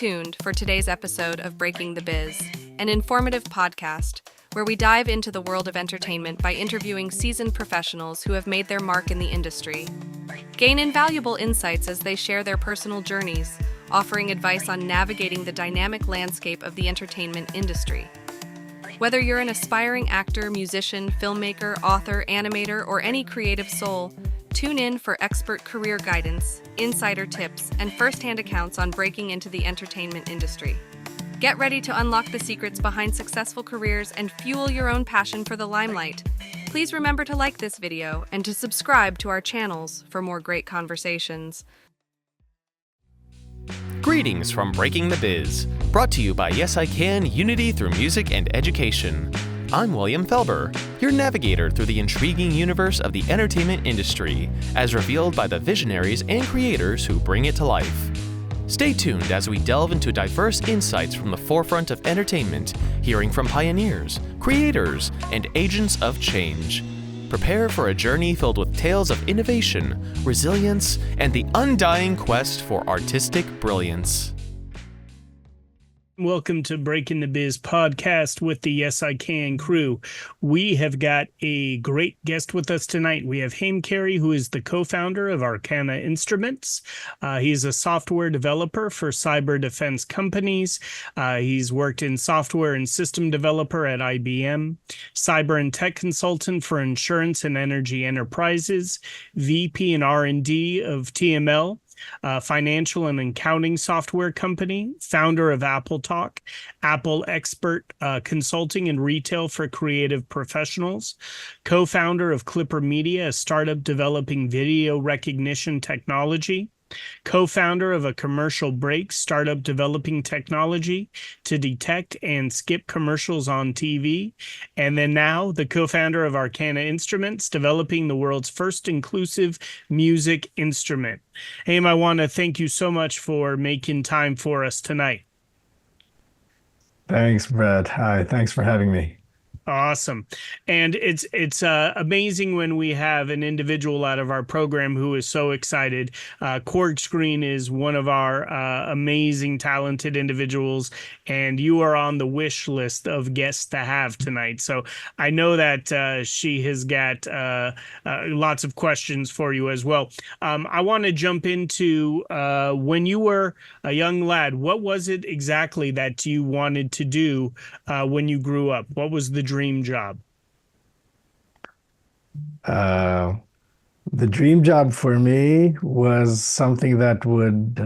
tuned for today's episode of Breaking the Biz, an informative podcast where we dive into the world of entertainment by interviewing seasoned professionals who have made their mark in the industry. Gain invaluable insights as they share their personal journeys, offering advice on navigating the dynamic landscape of the entertainment industry. Whether you're an aspiring actor, musician, filmmaker, author, animator, or any creative soul, tune in for expert career guidance, insider tips, and first-hand accounts on breaking into the entertainment industry. Get ready to unlock the secrets behind successful careers and fuel your own passion for the limelight. Please remember to like this video and to subscribe to our channels for more great conversations. Greetings from Breaking the Biz, brought to you by Yes I Can Unity through Music and Education. I'm William Felber, your navigator through the intriguing universe of the entertainment industry, as revealed by the visionaries and creators who bring it to life. Stay tuned as we delve into diverse insights from the forefront of entertainment, hearing from pioneers, creators, and agents of change. Prepare for a journey filled with tales of innovation, resilience, and the undying quest for artistic brilliance. Welcome to Breaking the Biz podcast with the Yes I Can crew. We have got a great guest with us tonight. We have Haim Kairy, who is the co-founder of Arcana Instruments. He's a software developer for cyber defense companies. He's worked in software and system developer at IBM, cyber and tech consultant for insurance and energy enterprises, VP and R&D of TML, financial and accounting software company, founder of Apple Talk, Apple expert consulting and retail for creative professionals, co-founder of Clipper Media, a startup developing video recognition technology, co-founder of a commercial break startup developing technology to detect and skip commercials on TV, and then now the co-founder of Arcana Instruments, developing the world's first inclusive music instrument. Haim, I want to thank you so much for making time for us tonight. Thanks, Brad. Hi, thanks for having me. Awesome. And it's amazing when we have an individual out of our program who is so excited. Corkscreen is one of our amazing, talented individuals, and you are on the wish list of guests to have tonight. So I know that she has got lots of questions for you as well. I want to jump into when you were a young lad, what was it exactly that you wanted to do when you grew up? What was the dream job? The dream job for me was something that would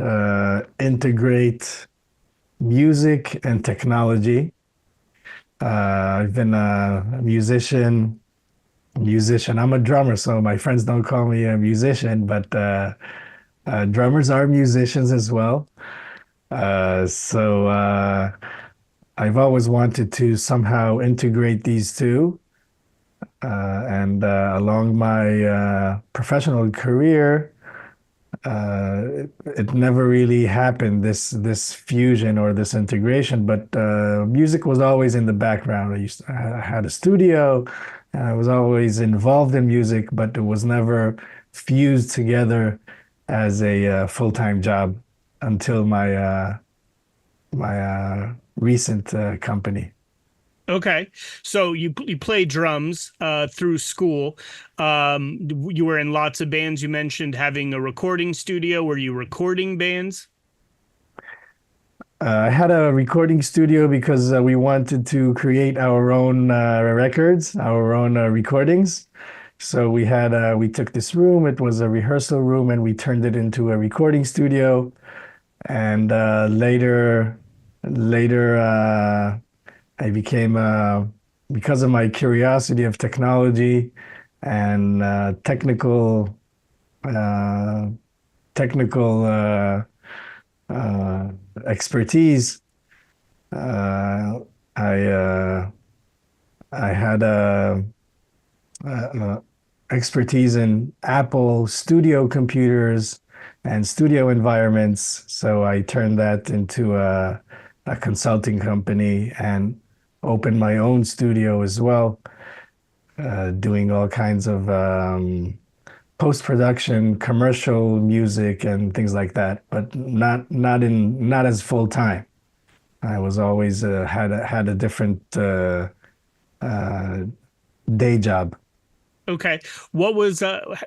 integrate music and technology. I've been a musician. I'm a drummer, so my friends don't call me a musician, but drummers are musicians as well. So I've always wanted to somehow integrate these two. And along my professional career, it never really happened, this fusion or this integration, but music was always in the background. I had a studio, and I was always involved in music, but it was never fused together as a full-time job until my recent company. Okay, so you play drums through school. You were in lots of bands. You mentioned having a recording studio. Were you recording bands? I had a recording studio because we wanted to create our own records, our own recordings. So we took this room. It was a rehearsal room, and we turned it into a recording studio. And later, I became, because of my curiosity of technology and technical expertise, I had expertise in Apple studio computers and studio environments. So I turned that into a consulting company and opened my own studio as well, doing all kinds of post-production, commercial music and things like that, but not as full time. I was always had a different uh, day job. Okay. What was,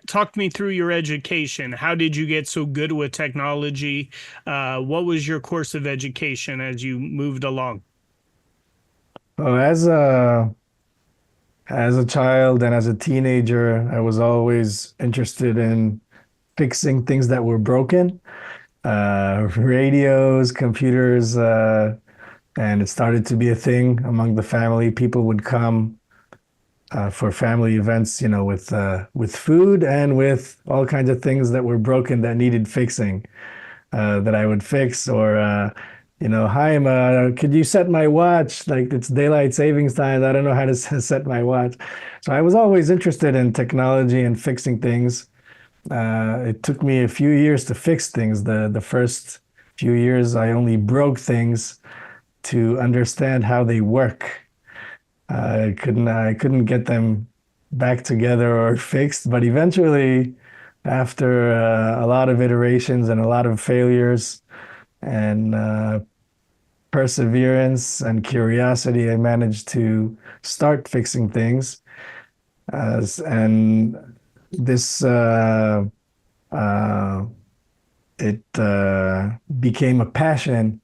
talk me through your education. How did you get so good with technology? What was your course of education as you moved along? Oh, as a child and as a teenager, I was always interested in fixing things that were broken, radios, computers, and it started to be a thing among the family. People would come for family events, with food and with all kinds of things that were broken that needed fixing, that I would fix. Or, Haim, could you set my watch? Like it's daylight savings time. I don't know how to set my watch. So I was always interested in technology and fixing things. It took me a few years to fix things. The first few years, I only broke things to understand how they work. I couldn't get them back together or fixed, but eventually, after a lot of iterations and a lot of failures and perseverance and curiosity, I managed to start fixing things. And this uh, it became a passion,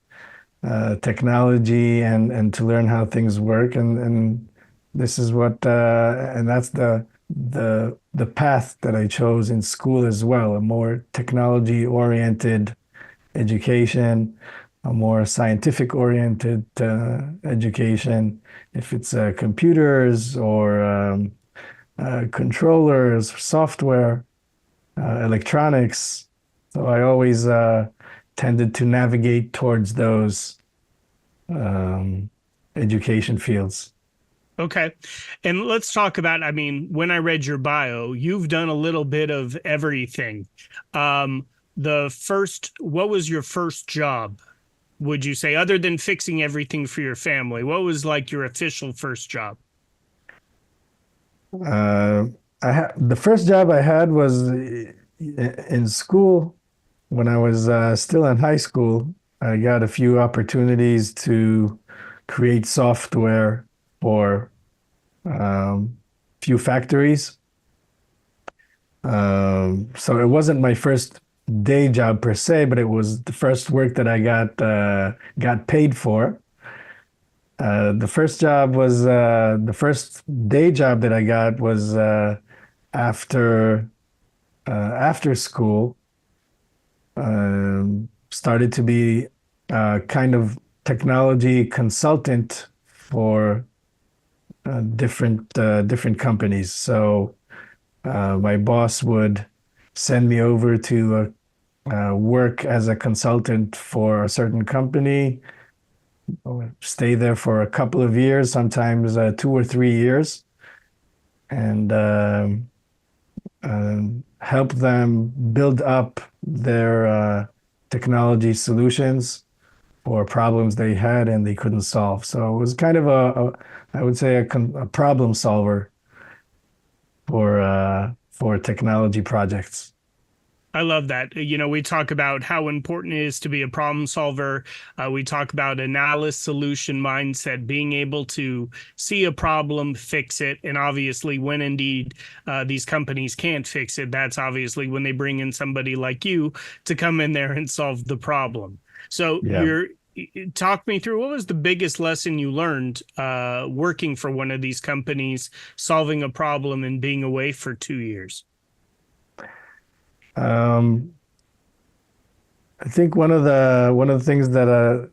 technology and to learn how things work, and this is what and that's the path that I chose in school as well, a more technology oriented education, a more scientific oriented education. If it's computers or controllers, software, electronics. So I always tended to navigate towards those um, education fields. Okay. And let's talk about, I mean, when I read your bio, you've done a little bit of everything. What was your first job? Would you say, other than fixing everything for your family, what was like your official first job? Uh, the first job I had was in school when I was still in high school. I got a few opportunities to create software for few factories. So it wasn't my first day job per se, but it was the first work that I got paid for. The first day job that I got was after after school. Started to be kind of technology consultant for different companies. So my boss would send me over to work as a consultant for a certain company, stay there for a couple of years, sometimes 2 or 3 years, and help them build up their technology solutions for problems they had and they couldn't solve. So it was kind of I would say a problem solver for technology projects. I love that. You know, we talk about how important it is to be a problem solver. We talk about analysis solution mindset, being able to see a problem, fix it. And obviously, when indeed these companies can't fix it, that's obviously when they bring in somebody like you to come in there and solve the problem. So Yeah. talk me through, what was the biggest lesson you learned working for one of these companies, solving a problem and being away for 2 years? Um, I think one of the things that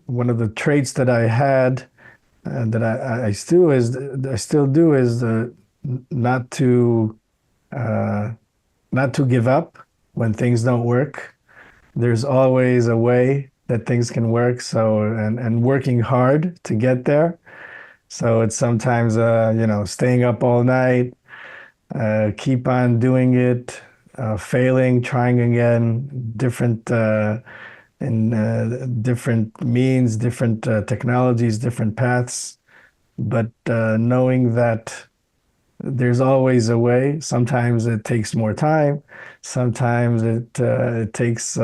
one of the traits that I had and that I still do is not to uh, not to give up when things don't work. There's always a way that things can work. So and working hard to get there. So it's sometimes staying up all night, keep on doing it, failing, trying again, different means, different technologies, different paths, but knowing that there's always a way. Sometimes it takes more time. Sometimes it takes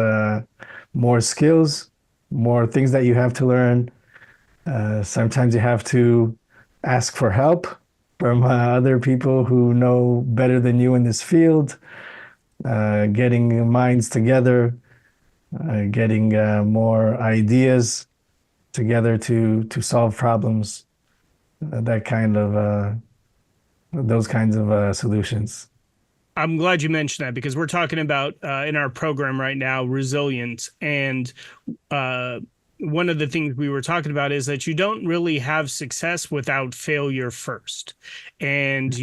more skills, more things that you have to learn. Sometimes you have to ask for help from other people who know better than you in this field, getting minds together, getting more ideas together to solve problems, that kind of those kinds of solutions. I'm glad you mentioned that because we're talking about in our program right now resilience, and uh, one of the things we were talking about is that you don't really have success without failure first, and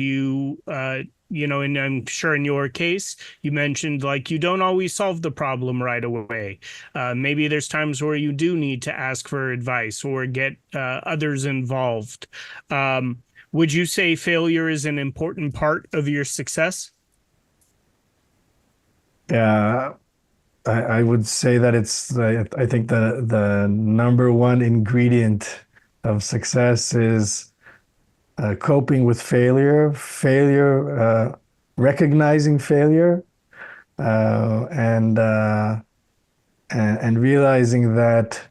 and I'm sure in your case you mentioned like you don't always solve the problem right away. Maybe there's times where you do need to ask for advice or get others involved. Would you say failure is an important part of your success? Yeah, I would say that I think the number one ingredient of success is coping with recognizing failure, uh, and, uh, and realizing that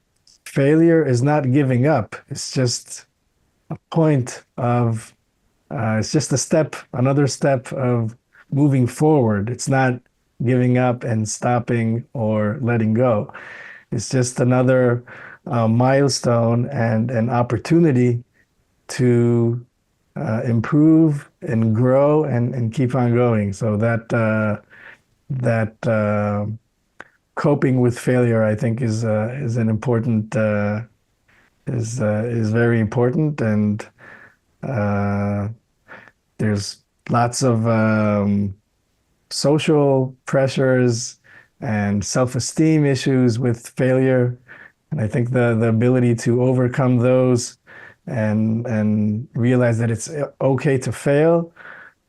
failure is not giving up. It's just a point of, it's just another step of moving forward. It's not giving up and stopping or letting go. It's just another milestone and an opportunity to improve and grow and keep on going. So that coping with failure, I think, is an important is very important, and uh, there's lots of social pressures and self-esteem issues with failure. And I think the ability to overcome those and realize that it's okay to fail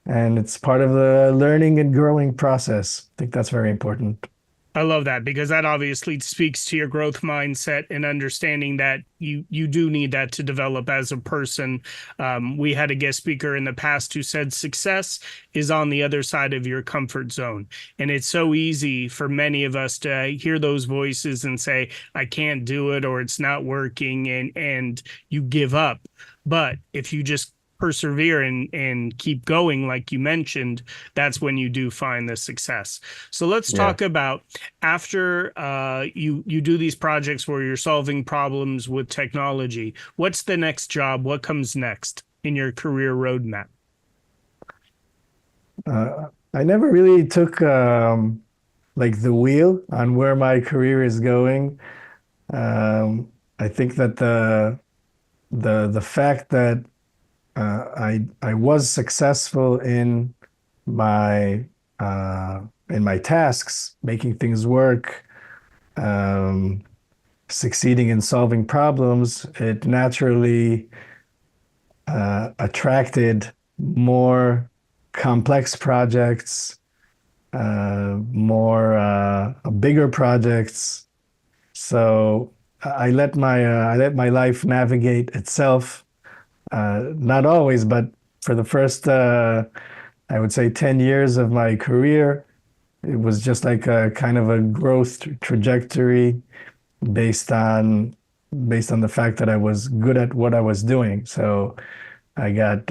and it's part of the learning and growing process. I think that's very important. I love that because that obviously speaks to your growth mindset and understanding that you do need that to develop as a person. We had a guest speaker in the past who said success is on the other side of your comfort zone. And it's so easy for many of us to hear those voices and say, I can't do it or it's not working, and you give up. But if you just persevere and keep going, like you mentioned, that's when you do find the success. So let's Yeah. talk about after you do these projects where you're solving problems with technology. What's the next job? What comes next in your career roadmap? I never really took like the wheel on where my career is going. I think that the fact that I was successful my in my tasks, making things work, um, succeeding in solving problems, it naturally attracted more complex projects, more bigger projects. So I let my life navigate itself. Not always, but for the first, I would say, 10 years of my career, it was just like a kind of a growth trajectory based on the fact that I was good at what I was doing. So I got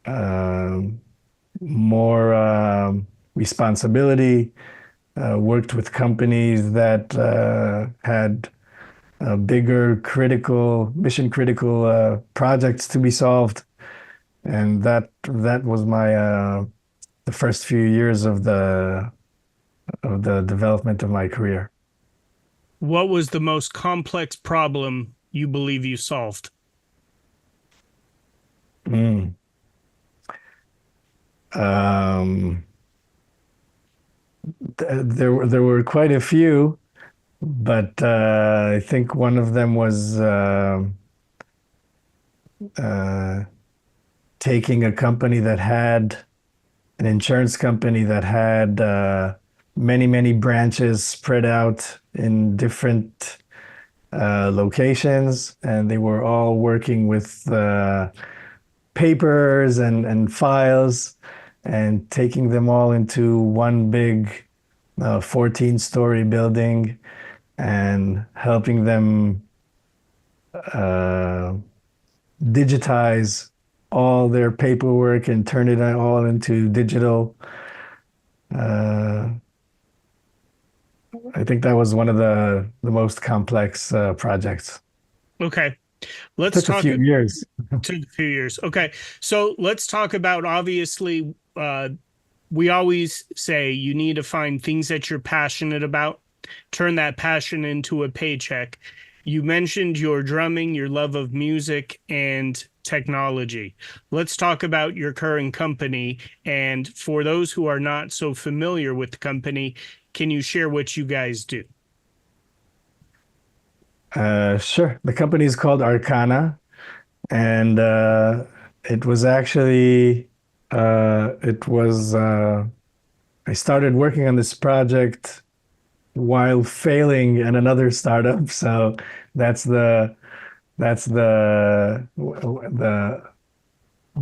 um more responsibility, worked with companies that had bigger mission critical projects to be solved, and that was my the first few years of the development of my career. What was the most complex problem you believe you solved? Mm. Um, there were quite a few, but I think one of them was uh, taking a company that had an insurance company that had many branches spread out in different locations, and they were all working with papers and files and taking them all into one big 14-story building and helping them digitize all their paperwork and turn it all into digital. I think that was one of the most complex projects. Okay. It took a few years. Took a few years. Okay. So let's talk about, obviously, we always say you need to find things that you're passionate about, turn that passion into a paycheck. You mentioned your drumming, your love of music, and technology. Let's talk about your current company. And for those who are not so familiar with the company, can you share what you guys do? Sure. The company is called Arcana, and it was actually I started working on this project while failing in another startup. So that's the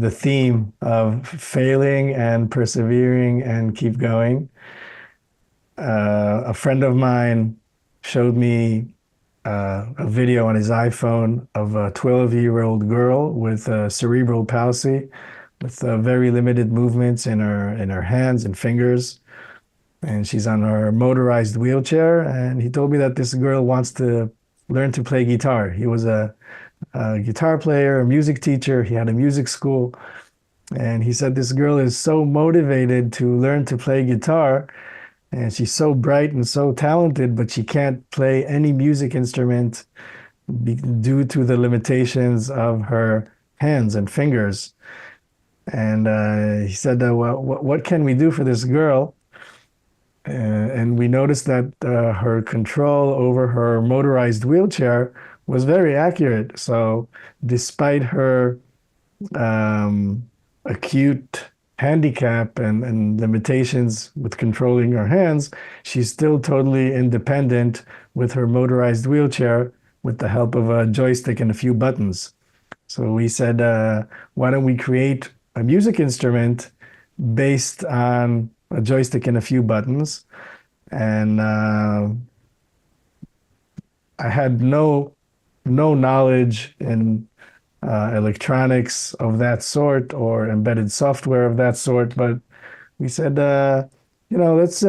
theme of failing and persevering and keep going. A friend of mine showed me a video on his iPhone of a 12-year-old girl with cerebral palsy, with very limited movements in her hands and fingers, and she's on her motorized wheelchair. And he told me that this girl wants to learn to play guitar. He was a guitar player, a music teacher. He had a music school, and he said this girl is so motivated to learn to play guitar. And she's so bright and so talented, but she can't play any music instrument due to the limitations of her hands and fingers. And he said, well, what can we do for this girl? And we noticed that her control over her motorized wheelchair was very accurate. So despite her acute handicap and limitations with controlling her hands, she's still totally independent with her motorized wheelchair with the help of a joystick and a few buttons. So we said, why don't we create a music instrument based on a joystick and a few buttons? And I had no knowledge in electronics of that sort or embedded software of that sort, but we said, let's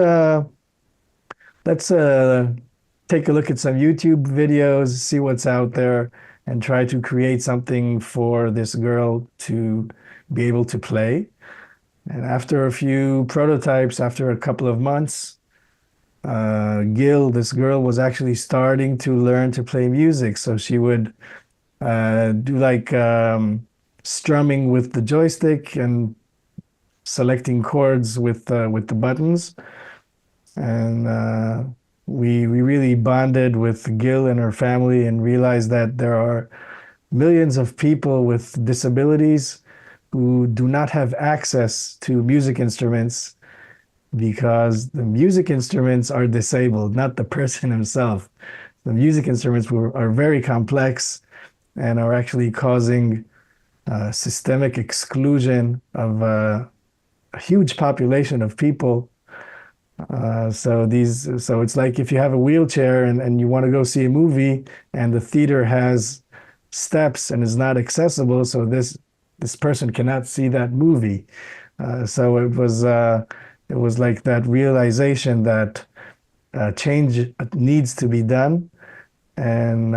take a look at some YouTube videos, see what's out there, and try to create something for this girl to be able to play. And after a few prototypes, after a couple of months, Gil, this girl, was actually starting to learn to play music. So she would do like strumming with the joystick and selecting chords with the buttons. And we really bonded with Gil and her family and realized that there are millions of people with disabilities who do not have access to music instruments because the music instruments are disabled, not the person himself. The music instruments are very complex and are actually causing systemic exclusion of a huge population of people. So it's like if you have a wheelchair and you want to go see a movie and the theater has steps and is not accessible, so this person cannot see that movie. So it was like that realization that change needs to be done, and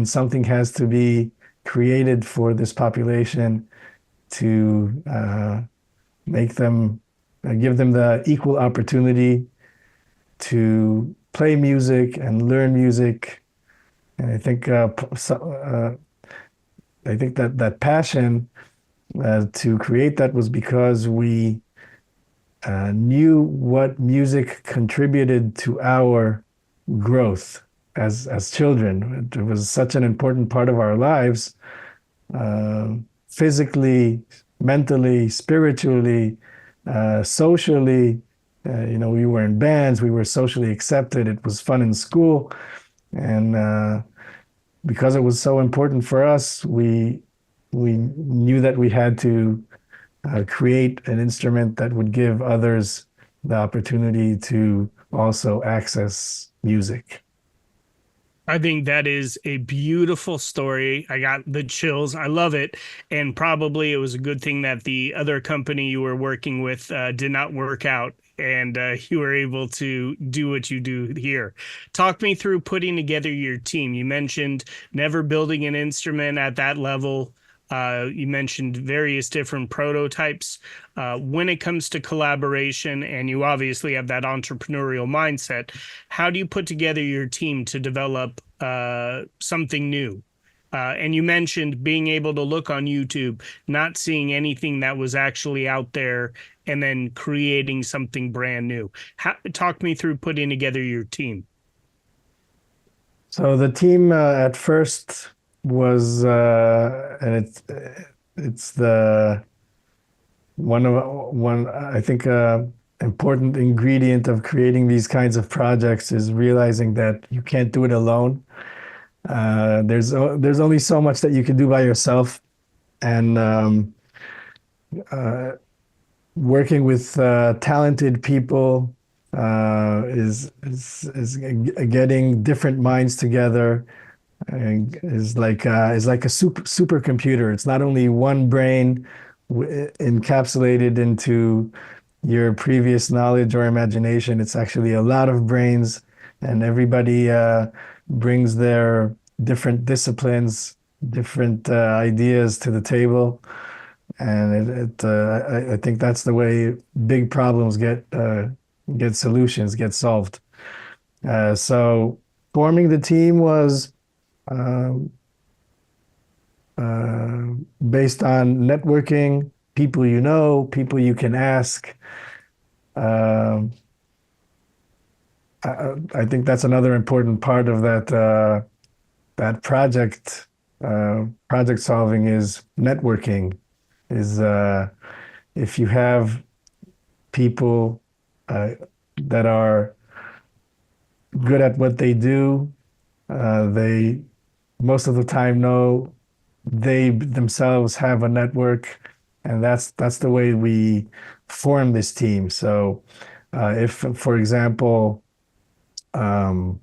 something has to be created for this population to make them, give them the equal opportunity to play music and learn music. And I think that passion to create that was because we knew what music contributed to our growth as children. It was such an important part of our lives, physically, mentally, spiritually, socially. We were in bands, we were socially accepted, it was fun in school. And because it was so important for us, we we knew that we had to create an instrument that would give others the opportunity to also access music. I think that is a beautiful story. I got the chills. I love it. And probably it was a good thing that the other company you were working with did not work out and you were able to do what you do here. Talk me through putting together your team. You mentioned never building an instrument at that level. You mentioned various different prototypes. When it comes to collaboration, and you obviously have that entrepreneurial mindset, how do you put together your team to develop something new? And you mentioned being able to look on YouTube, not seeing anything that was actually out there, and then creating something brand new. Talk me through putting together your team. So the team at first was, and it's the one I think important ingredient of creating these kinds of projects is realizing that you can't do it alone. There's only so much that you can do by yourself, and working with talented people is getting different minds together and is like a supercomputer. It's not only one brain encapsulated into your previous knowledge or imagination. It's actually a lot of brains, and everybody brings their different disciplines, different ideas to the table. And I think that's the way big problems get solutions, get solved. So forming the team was based on networking, people you know, people you can ask. I think that's another important part of that project solving is networking. Is if you have people that are good at what they do, they most of the time know they themselves have a network, and that's the way we form this team. So if, for example, the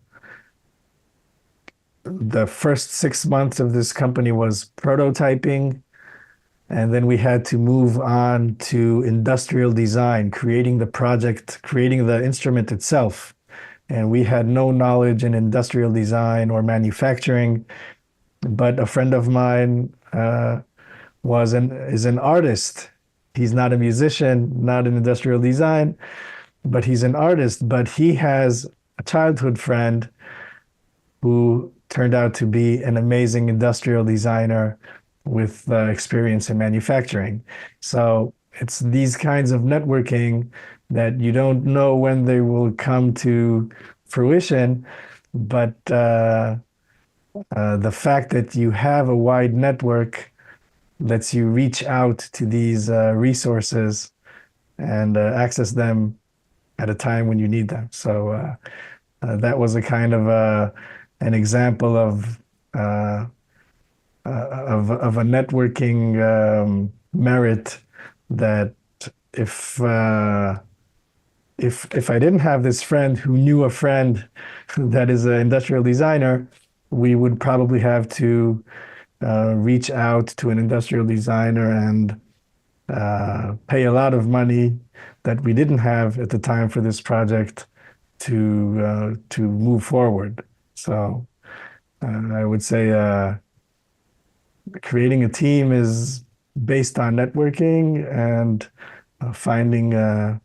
first 6 months of this company was prototyping, and then we had to move on to industrial design, creating the project, creating the instrument itself. And we had no knowledge in industrial design or manufacturing, but a friend of mine is an artist. He's not a musician, not in industrial design, but he's an artist. But he has a childhood friend who turned out to be an amazing industrial designer with experience in manufacturing. So it's these kinds of networking that you don't know when they will come to fruition, but the fact that you have a wide network lets you reach out to these resources and access them at a time when you need them. So that was a kind of an example of a networking merit that if I didn't have this friend who knew a friend that is an industrial designer, we would probably have to reach out to an industrial designer and pay a lot of money that we didn't have at the time for this project to move forward. So I would say creating a team is based on networking and finding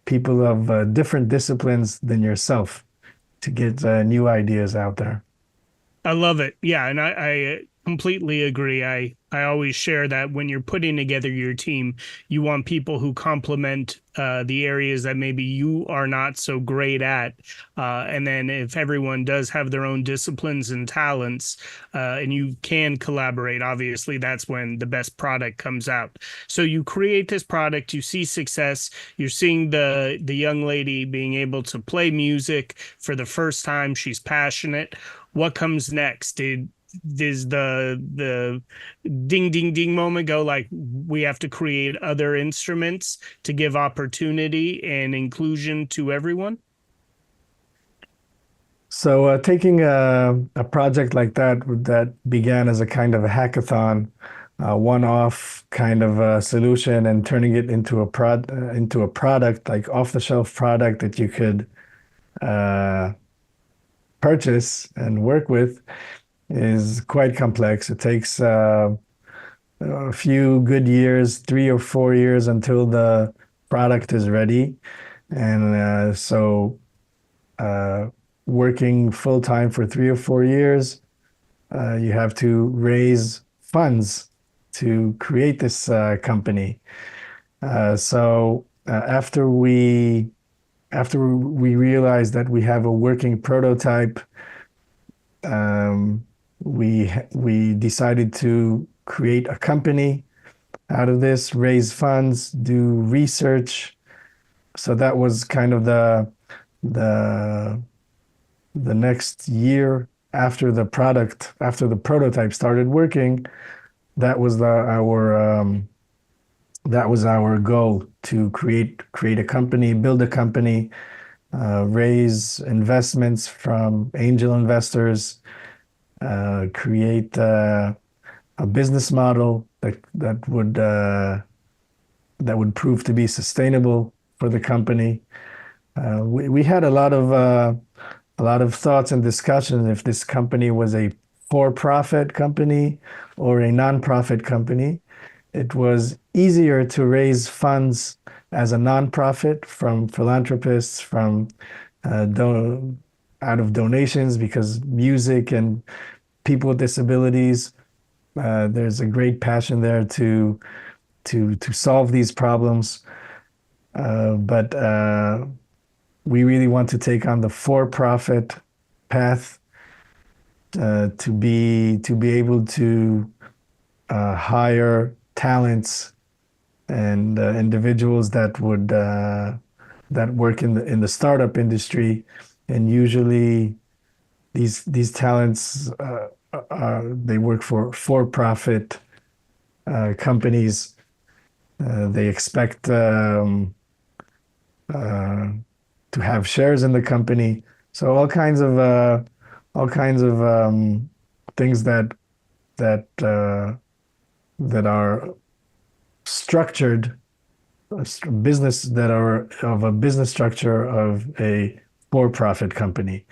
people of different disciplines than yourself to get new ideas out there. I love it. Yeah, and I completely agree. I always share that when you're putting together your team, you want people who complement the areas that maybe you are not so great at. And then if everyone does have their own disciplines and talents, and you can collaborate, obviously that's when the best product comes out. So you create this product, you see success, you're seeing the young lady being able to play music for the first time. She's passionate. What comes next? does the ding ding ding moment go like we have to create other instruments to give opportunity and inclusion to everyone? So taking a project like that began as a kind of a hackathon, one-off kind of solution, and turning it into into a product, like off-the-shelf product that you could uh, purchase and work with, is quite complex. It takes a few good years, 3 or 4 years, until the product is ready, and uh, working full time for 3 or 4 years, you have to raise funds to create this company. After we realized that we have a working prototype, we decided to create a company out of this, raise funds, do research. So that was kind of the the next year after after the prototype started working. That was our goal, to create a company, build a company, raise investments from angel investors, create a business model that would prove to be sustainable for the company. We had a lot of thoughts and discussions if this company was a for-profit company or a non-profit company. It was easier to raise funds as a non-profit from philanthropists, from out of donations, because music and people with disabilities, there's a great passion there to solve these problems. But we really want to take on the for-profit path, to be able to hire talents and individuals that would that work in the startup industry, and usually these talents they work for-profit companies. They expect to have shares in the company. So all kinds of things that are structured business, that are of a business structure of a for-profit company.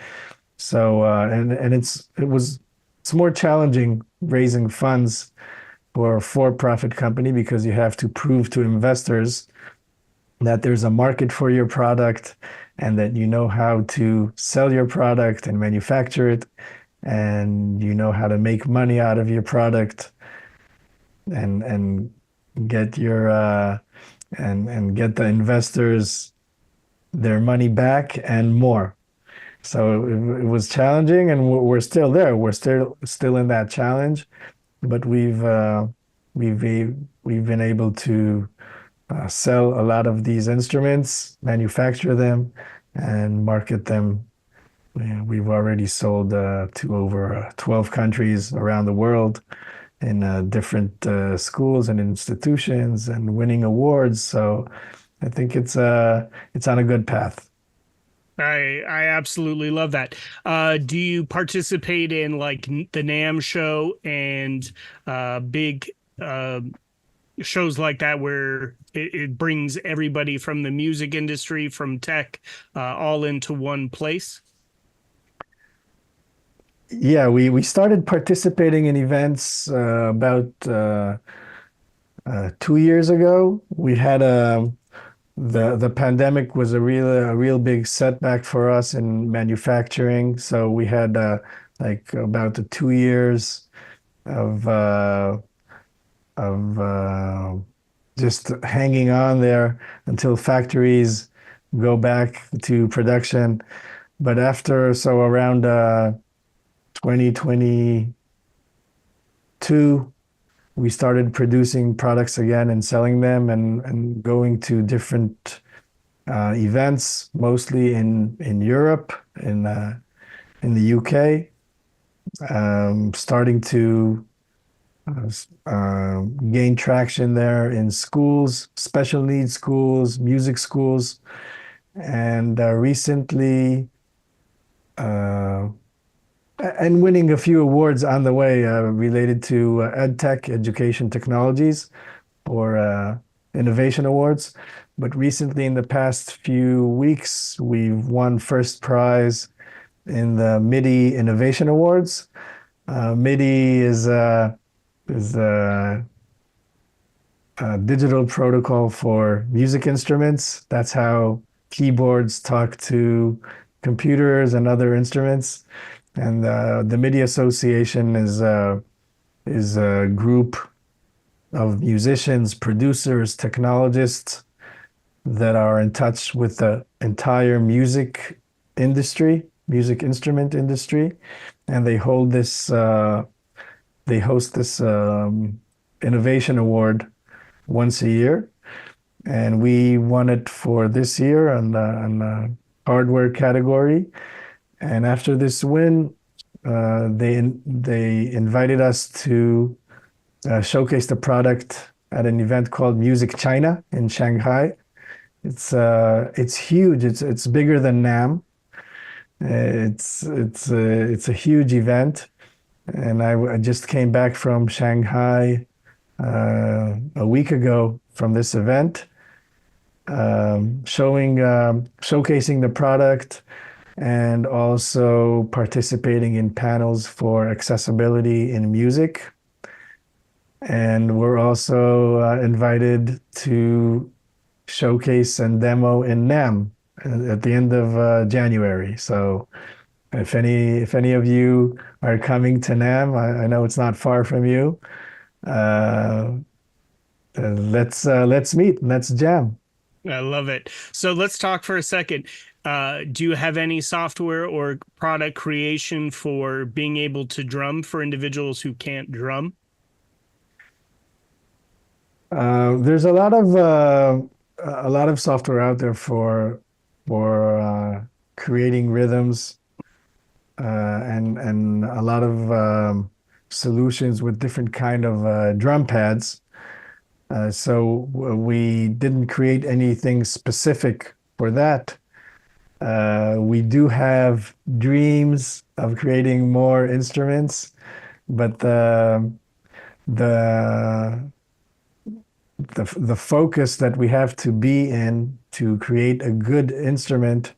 So and it's more challenging raising funds for a for-profit company, because you have to prove to investors that there's a market for your product, and that you know how to sell your product and manufacture it, and you know how to make money out of your product, and get your and get the investors their money back and more. So it was challenging, and we're still there. We're still in that challenge, but we've been able to sell a lot of these instruments, manufacture them, and market them. We've already sold to over 12 countries around the world, in different schools and institutions, and winning awards. So I think it's on a good path. I absolutely love that. Do you participate in like the NAMM show and big shows like that, where it brings everybody from the music industry, from tech, all into one place? Yeah, we started participating in events about 2 years ago. We had the pandemic was a real big setback for us in manufacturing. So we had like about the 2 years of just hanging on there until factories go back to production. But around 2022, we started producing products again and selling them, and going to different events, mostly in Europe, in the UK, starting to gain traction there in schools, special needs schools, music schools, and recently, uh, and winning a few awards on the way related to EdTech, education technologies, or innovation awards. But recently, in the past few weeks, we've won first prize in the MIDI Innovation Awards. MIDI is a digital protocol for music instruments. That's how keyboards talk to computers and other instruments. And the MIDI Association is a group of musicians, producers, technologists that are in touch with the entire music industry, music instrument industry, and they hold this. They host this innovation award once a year, and we won it for this year on the hardware category. And after this win, they invited us to showcase the product at an event called Music China in Shanghai. It's huge. It's bigger than NAMM. It's a huge event, and I just came back from Shanghai a week ago from this event, showcasing the product and also participating in panels for accessibility in music. And we're also invited to showcase and demo in NAMM at the end of January. So if any of you are coming to NAMM, I know it's not far from you. Let's meet, let's jam. I love it. So let's talk for a second. Do you have any software or product creation for being able to drum for individuals who can't drum? There's a lot of software out there for creating rhythms, and a lot of solutions with different kind of drum pads. So we didn't create anything specific for that. We do have dreams of creating more instruments, but the focus that we have to be in to create a good instrument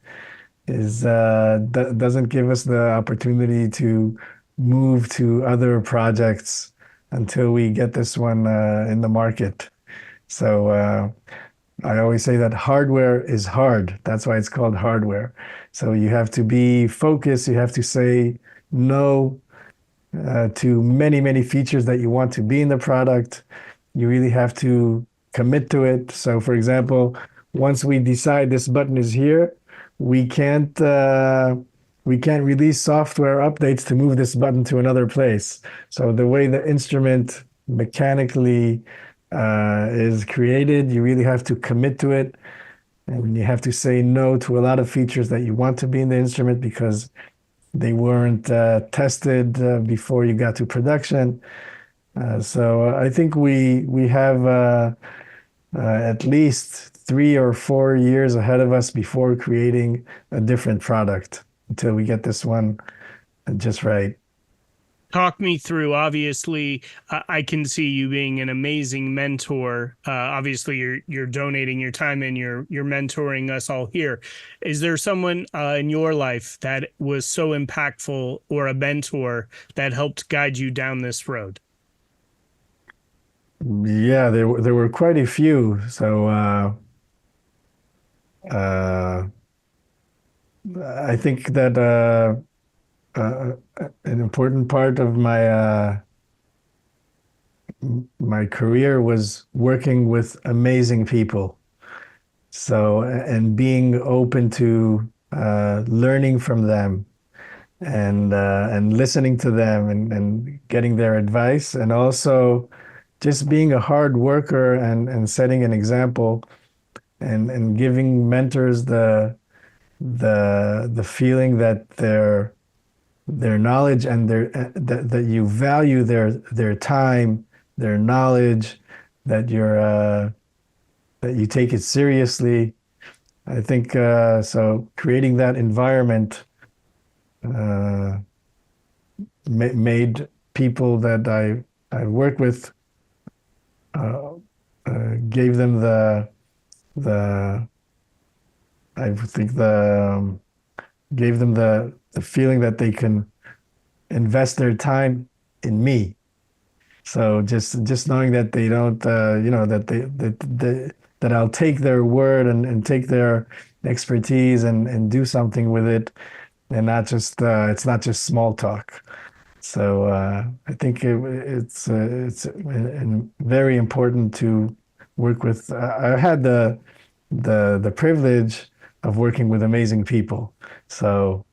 is doesn't give us the opportunity to move to other projects until we get this one in the market. So I always say that hardware is hard. That's why it's called hardware. So you have to be focused. You have to say no to many features that you want to be in the product. You really have to commit to it. So for example, once we decide this button is here, we can't release software updates to move this button to another place. So the way the instrument mechanically is created, you really have to commit to it, and you have to say no to a lot of features that you want to be in the instrument because they weren't tested before you got to production. So I think we have at least 3 or 4 years ahead of us before creating a different product until we get this one just right. Talk me through, obviously, I can see you being an amazing mentor. Obviously, you're donating your time and you're mentoring us all here. Is there someone in your life that was so impactful, or a mentor that helped guide you down this road? Yeah, there were quite a few. So I think that an important part of my career was working with amazing people. So, and being open to learning from them and listening to them and getting their advice, and also just being a hard worker and setting an example and giving mentors the feeling that their knowledge and that you value their time, their knowledge, that that you take it seriously. I think so. Creating that environment uh, made people that I work with uh, gave them the I think gave them the feeling that they can invest their time in me. So just knowing that they don't, that that I'll take their word and take their expertise and do something with it, and not just it's not just small talk. So I think it's very important to work with. I had the privilege of working with amazing people. So,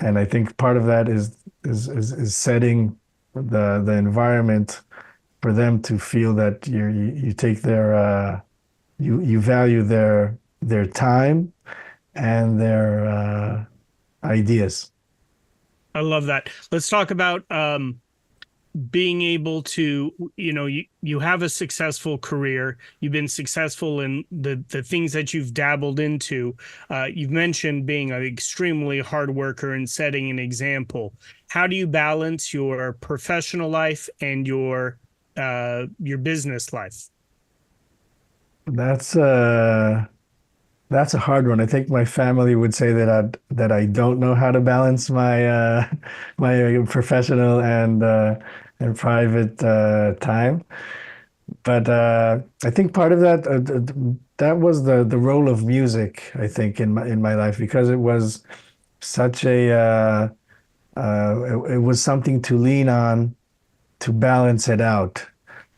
and I think part of that is setting the environment for them to feel that you take their you value their time and their ideas. I love that. Let's talk about being able to, you have a successful career. You've been successful in the things that you've dabbled into. You've mentioned being an extremely hard worker and setting an example. How do you balance your professional life and your business life? That's a hard one. I think my family would say that I don't know how to balance my my professional and private time. But I think part of that that was the role of music, I think, in my life, because it was such a it was something to lean on to balance it out.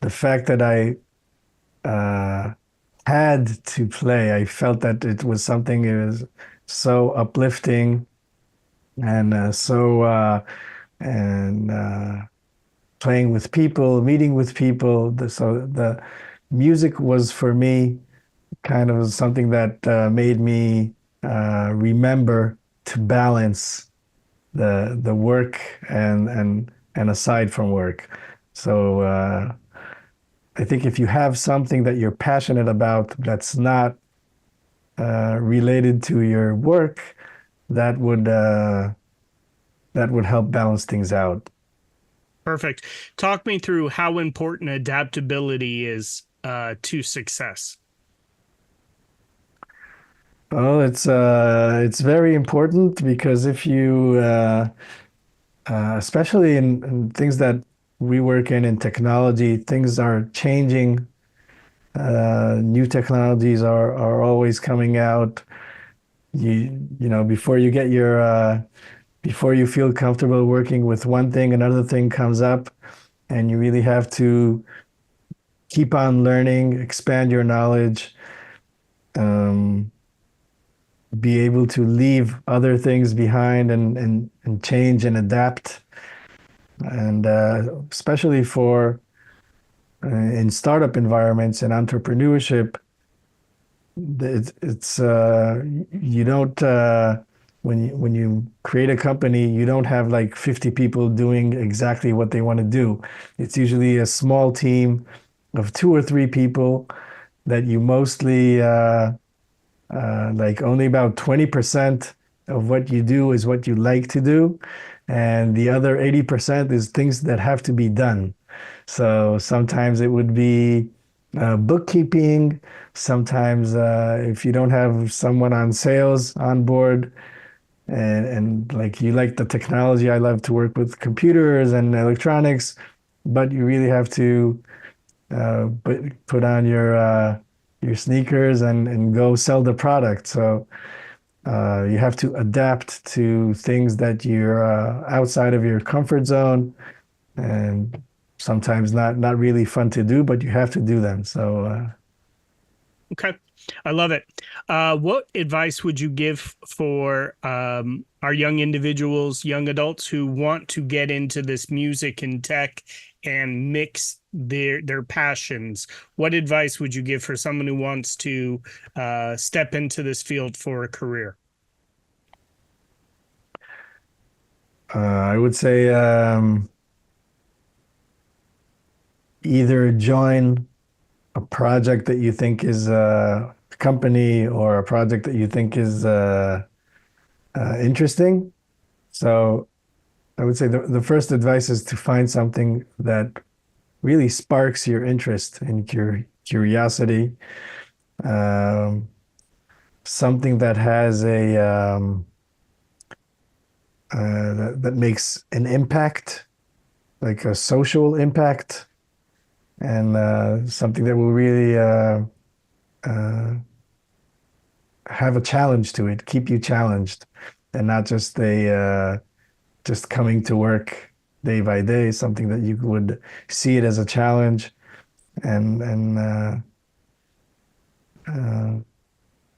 The fact that I had to play, I felt that it was something, it was so uplifting and and playing with people, meeting with people. So the music was for me kind of something that made me remember to balance the work and aside from work. So I think if you have something that you're passionate about that's not related to your work, that would help balance things out. Perfect. Talk me through how important adaptability is to success. Well, it's very important because if you especially in things that we work in technology, things are changing. New technologies are always coming out. You know, before you get your before you feel comfortable working with one thing, another thing comes up, and you really have to keep on learning, expand your knowledge, um, be able to leave other things behind and change and adapt. And especially for in startup environments and entrepreneurship, it's you don't when you create a company, you don't have like 50 people doing exactly what they want to do. It's usually a small team of 2 or 3 people that you mostly like only about 20% of what you do is what you like to do, and the other 80% is things that have to be done. So sometimes it would be bookkeeping. Sometimes if you don't have someone on sales on board, and like you like the technology, I love to work with computers and electronics, but you really have to put on your sneakers and go sell the product. So you have to adapt to things that you're outside of your comfort zone, and sometimes not really fun to do, but you have to do them. So Okay. I love it. What advice would you give for our young individuals, young adults who want to get into this music and tech and mix their passions? What advice would you give for someone who wants to step into this field for a career? I would say either join a project that you think is a company or a project that you think is interesting. So I would say the first advice is to find something that really sparks your interest and curiosity. Um, Something that has that makes an impact, like a social impact, and something that will really uh, have a challenge to it, keep you challenged, and not just a just coming to work day by day. Something that you would see it as a challenge, and uh,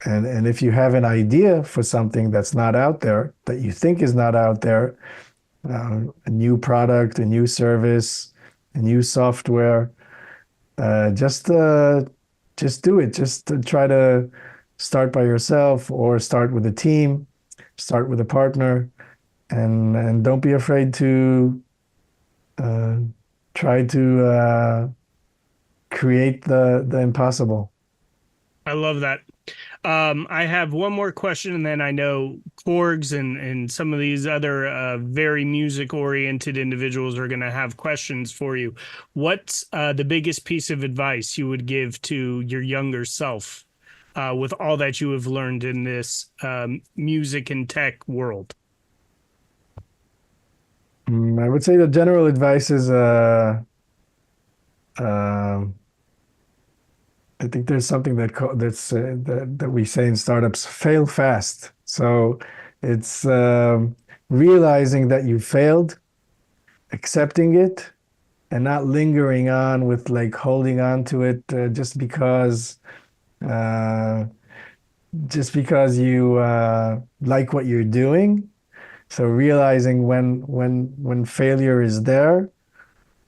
and if you have an idea for something that's not out there, that you think is not out there, a new product, a new service, a new software, uh, just uh, just do it. Just to try to start by yourself or start with a team, start with a partner, and don't be afraid to uh, try to create the impossible. I love that. I have one more question, and then I know Korgs and some of these other very music-oriented individuals are going to have questions for you. What's the biggest piece of advice you would give to your younger self with all that you have learned in this music and tech world? I would say the general advice is um I think there's something that we say in startups: fail fast. So it's realizing that you failed, accepting it, and not lingering on with like holding on to it uh, just because you like what you're doing. So realizing when failure is there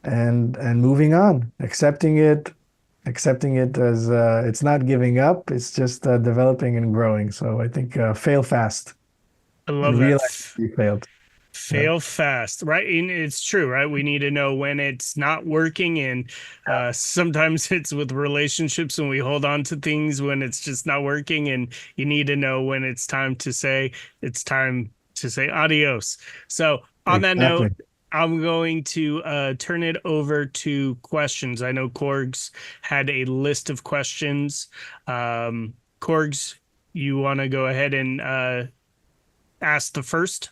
and moving on, accepting it as it's not giving up, it's just developing and growing. So I think fail fast I love and that. realize you failed. Yeah. Fail fast, right? And it's true, right? We need to know when it's not working, and sometimes it's with relationships when we hold on to things when it's just not working, and you need to know when it's time to say adios. So on that Exactly. note, I'm going to turn it over to questions. I know Korgs had a list of questions. Korgs, you want to go ahead and ask the first?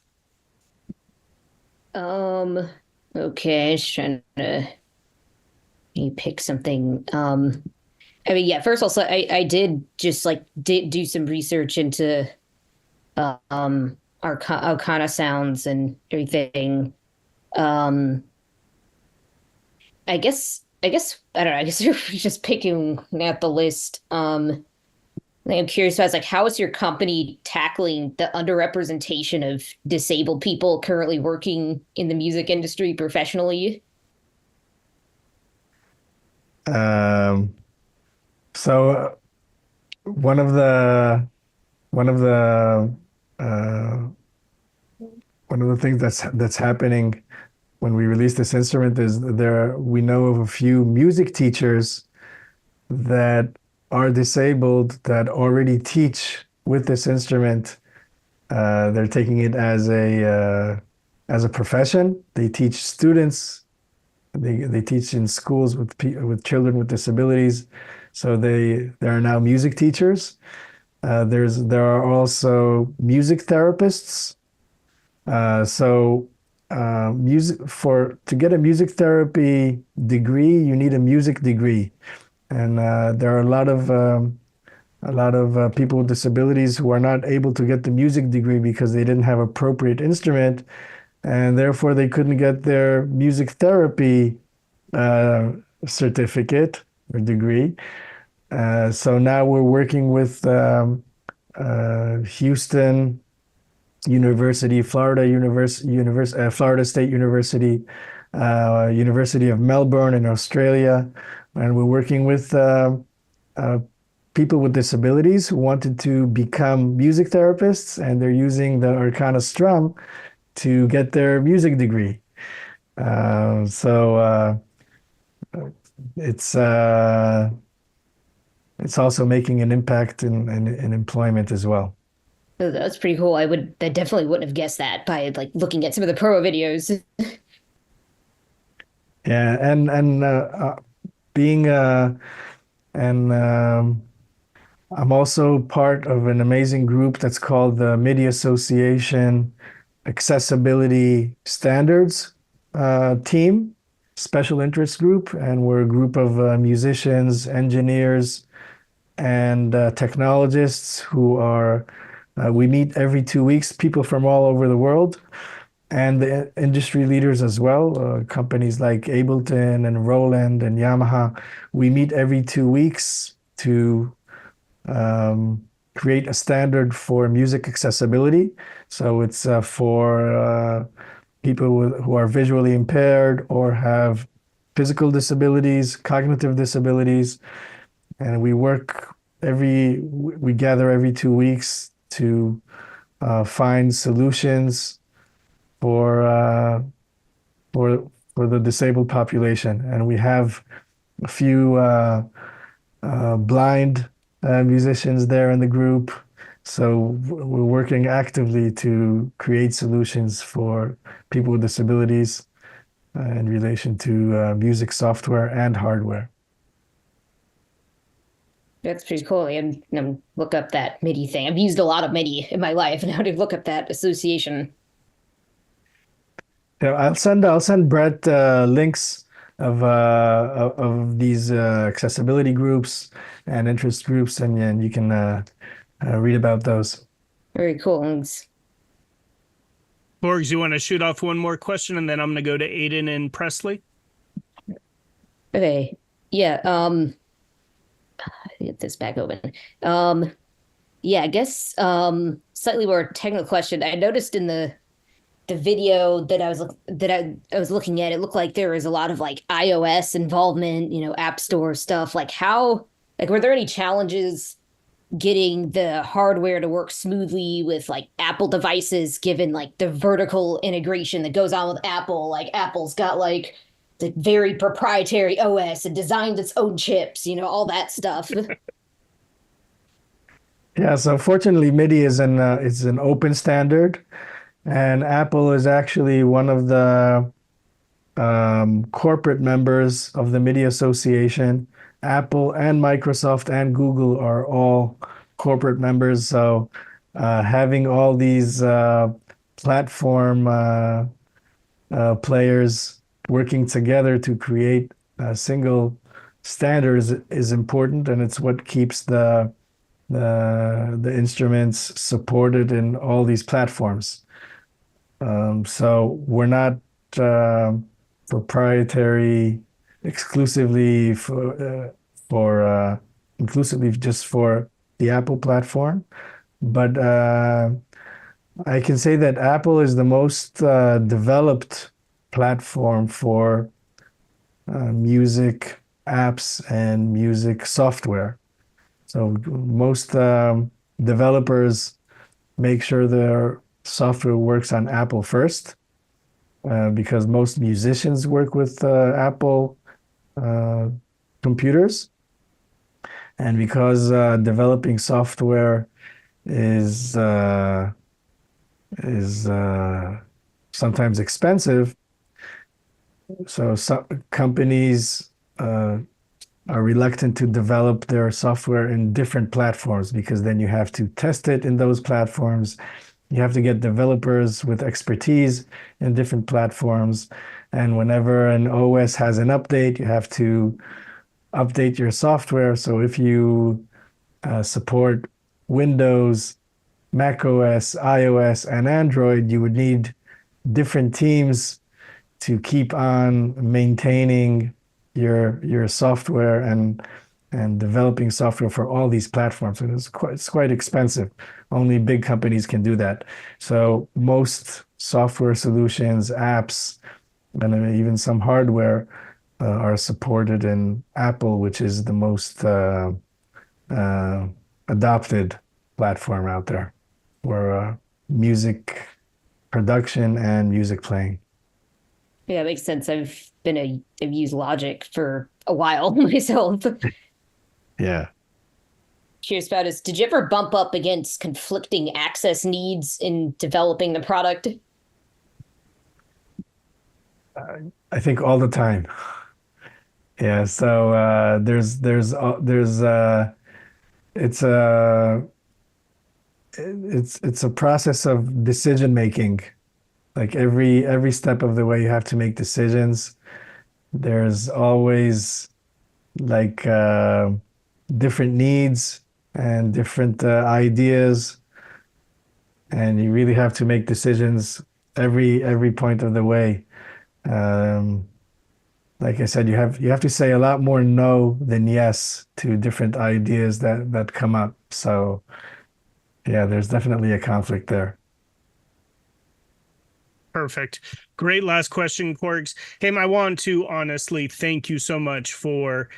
Um, okay, just trying to you pick something. I mean, yeah, first also I did just like did do some research into Arcana sounds and everything. Um, I guess I don't know, I guess you're just picking at the list. I'm curious about like how is your company tackling the underrepresentation of disabled people currently working in the music industry professionally? Um, so one of the one of the uh, one of the things that's happening when we release this instrument is we know of a few music teachers that are disabled that already teach with this instrument. They're taking it as a profession. They teach students. They teach in schools with children with disabilities. So there are now music teachers. There are also music therapists. Music to get a music therapy degree, you need a music degree, and there are a lot of people with disabilities who are not able to get the music degree because they didn't have appropriate instrument, and therefore they couldn't get their music therapy uh, certificate or degree. So now we're working with Houston University, Florida State University, University of Melbourne in Australia, and we're working with uh, people with disabilities who wanted to become music therapists, and they're using the Arcana strum to get their music degree. So it's it's also making an impact in employment as well. Oh, that's pretty cool. I definitely wouldn't have guessed that by like looking at some of the promo videos. Yeah, and being and I'm also part of an amazing group that's called the MIDI Association Accessibility Standards team, special interest group, and we're a group of musicians, engineers, and technologists who are. We meet every 2 weeks, people from all over the world, and the industry leaders as well, companies like Ableton and Roland and Yamaha. We meet every 2 weeks to create a standard for music accessibility. So it's for people who are visually impaired or have physical disabilities, cognitive disabilities, and we gather every 2 weeks to find solutions for uh, for the disabled population, and we have a few blind musicians there in the group. So we're working actively to create solutions for people with disabilities in relation to music software and hardware. That's pretty cool. And look up that MIDI thing. I've used a lot of MIDI in my life, and how to look up that association. Yeah, I'll send Brett links of these accessibility groups and interest groups, and you can read about those. Very cool. Thanks. Borgs, you want to shoot off one more question, and then I'm going to go to Aiden and Presley. Okay. Yeah. Get this back open. Yeah, I guess slightly more technical question. I noticed in the video that I was looking at, it looked like there was a lot of like iOS involvement, App Store stuff. Were there any challenges getting the hardware to work smoothly with like Apple devices, given like the vertical integration that goes on with Apple? Like Apple's got like the very proprietary OS and designed its own chips, all that stuff. Yeah, so fortunately, MIDI is an open standard, and Apple is actually one of the corporate members of the MIDI Association. Apple and Microsoft and Google are all corporate members. So having all these platform players working together to create a single standards is important, and it's what keeps the instruments supported in all these platforms. So we're not proprietary exclusively inclusively just for the Apple platform, but I can say that Apple is the most developed platform for music apps and music software. So most developers make sure their software works on Apple first, because most musicians work with Apple computers, and because developing software is sometimes expensive, so some companies are reluctant to develop their software in different platforms, because then you have to test it in those platforms. You have to get developers with expertise in different platforms. And whenever an OS has an update, you have to update your software. So if you support Windows, Mac OS, iOS, and Android, you would need different teams to keep on maintaining your software and developing software for all these platforms. And it's quite expensive. Only big companies can do that. So most software solutions, apps, and even some hardware are supported in Apple, which is the most adopted platform out there for music production and music playing. Yeah, it makes sense. I've used Logic for a while myself. Yeah. Curious about is, did you ever bump up against conflicting access needs in developing the product? I think all the time. Yeah. So it's a process of decision making. Like every step of the way, you have to make decisions. There's always like different needs and different ideas, and you really have to make decisions every point of the way. Um, like I said, you have to say a lot more no than yes to different ideas that come up. So yeah, there's definitely a conflict there. Perfect. Great last question, Quarks. Haim, I want to honestly thank you so much for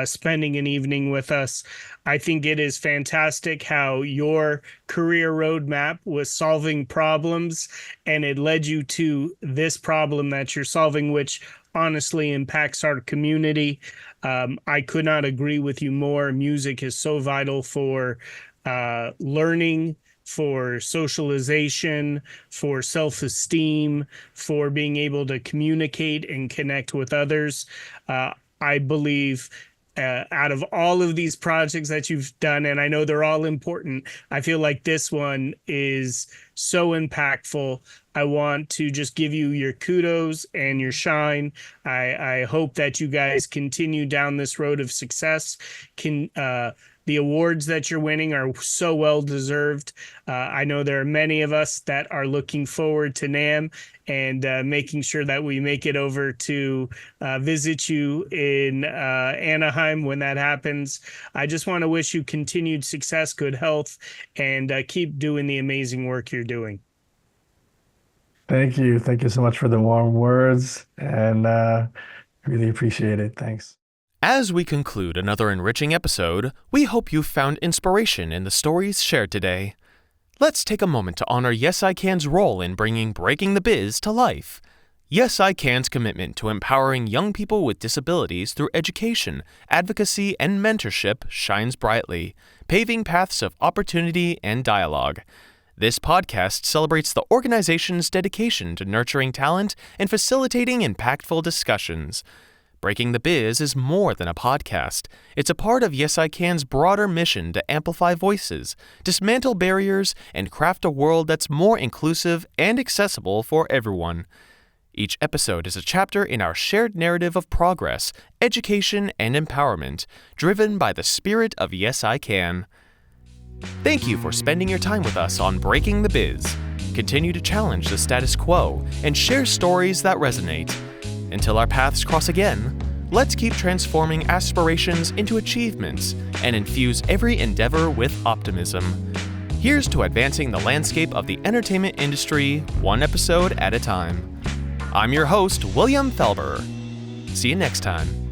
spending an evening with us. I think it is fantastic how your career roadmap was solving problems, and it led you to this problem that you're solving, which honestly impacts our community. I could not agree with you more. Music is so vital for learning, for socialization, for self-esteem, for being able to communicate and connect with others. I believe out of all of these projects that you've done, and I know they're all important, I feel like this one is so impactful. I want to just give you your kudos and your shine. I hope that you guys continue down this road of success. The awards that you're winning are so well deserved. I know there are many of us that are looking forward to NAMM and making sure that we make it over to visit you in Anaheim when that happens. I just want to wish you continued success, good health, and keep doing the amazing work you're doing. Thank you. Thank you so much for the warm words, and really appreciate it. Thanks. As we conclude another enriching episode, we hope you found inspiration in the stories shared today. Let's take a moment to honor Yes I Can's role in bringing Breaking the Biz to life. Yes I Can's commitment to empowering young people with disabilities through education, advocacy, and mentorship shines brightly, paving paths of opportunity and dialogue. This podcast celebrates the organization's dedication to nurturing talent and facilitating impactful discussions. Breaking the Biz is more than a podcast. It's a part of Yes I Can's broader mission to amplify voices, dismantle barriers, and craft a world that's more inclusive and accessible for everyone. Each episode is a chapter in our shared narrative of progress, education, and empowerment, driven by the spirit of Yes I Can. Thank you for spending your time with us on Breaking the Biz. Continue to challenge the status quo and share stories that resonate. Until our paths cross again, let's keep transforming aspirations into achievements and infuse every endeavor with optimism. Here's to advancing the landscape of the entertainment industry, one episode at a time. I'm your host, William Felber. See you next time.